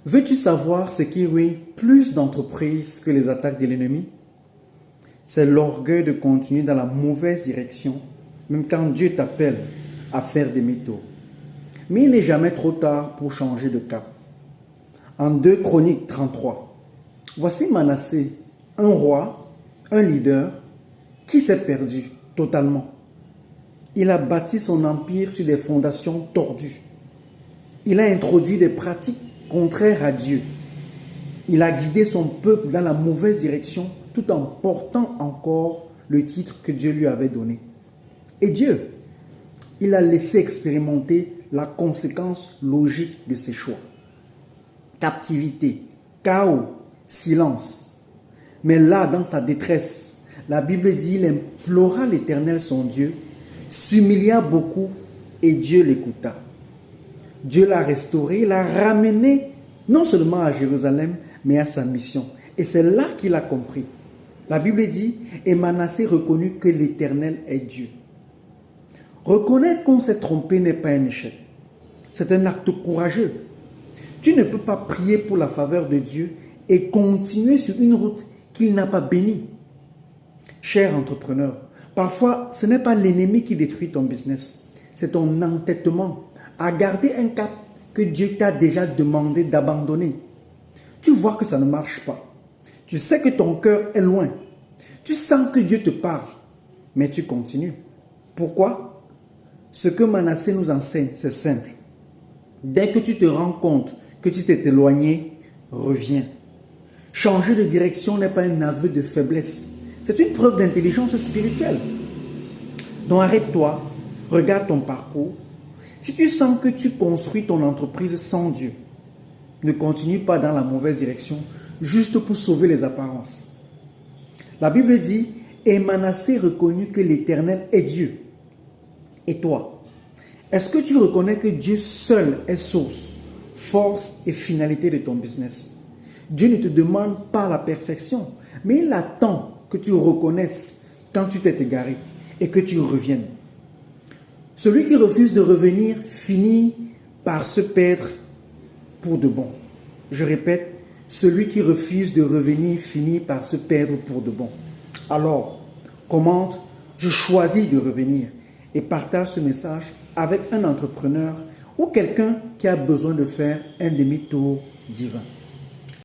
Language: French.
Veux-tu savoir ce qui ruine plus d'entreprises que les attaques de l'ennemi? C'est l'orgueil de continuer dans la mauvaise direction, même quand Dieu t'appelle à faire demi-tour. Mais il n'est jamais trop tard pour changer de cap. En 2 Chroniques 33, voici Manassé, un roi, un leader, qui s'est perdu totalement. Il a bâti son empire sur des fondations tordues. Il a introduit des pratiques contraires à Dieu. Il a guidé son peuple dans la mauvaise direction tout en portant encore le titre que Dieu lui avait donné. Et Dieu, il a laissé expérimenter la conséquence logique de ses choix. Captivité, chaos, silence. Mais là, dans sa détresse, la Bible dit, il implora l'Éternel son Dieu, s'humilia beaucoup et Dieu l'écouta. Dieu l'a restauré, l'a ramené non seulement à Jérusalem, mais à sa mission. Et c'est là qu'il a compris. La Bible dit, et Manassé reconnut que l'Éternel est Dieu. Reconnaître qu'on s'est trompé n'est pas un échec. C'est un acte courageux. Tu ne peux pas prier pour la faveur de Dieu et continuer sur une route qu'il n'a pas bénie. Cher entrepreneur, parfois ce n'est pas l'ennemi qui détruit ton business, c'est ton entêtement à garder un cap que Dieu t'a déjà demandé d'abandonner. Tu vois que ça ne marche pas. Tu sais que ton cœur est loin. Tu sens que Dieu te parle, mais tu continues. Pourquoi? Ce que Manassé nous enseigne, c'est simple. Dès que tu te rends compte que tu t'es éloigné, reviens. Changer de direction n'est pas un aveu de faiblesse. C'est une preuve d'intelligence spirituelle. Donc arrête-toi, regarde ton parcours. Si tu sens que tu construis ton entreprise sans Dieu, ne continue pas dans la mauvaise direction juste pour sauver les apparences. La Bible dit, et Manassé reconnut que l'Éternel est Dieu. Et toi, est-ce que tu reconnais que Dieu seul est source, force et finalité de ton business? Dieu ne te demande pas la perfection, mais il attend que tu reconnaisses quand tu t'es égaré et que tu reviennes. Celui qui refuse de revenir finit par se perdre pour de bon. Je répète, celui qui refuse de revenir finit par se perdre pour de bon. Alors, commente, je choisis de revenir et partage ce message avec un entrepreneur ou quelqu'un qui a besoin de faire un demi-tour divin.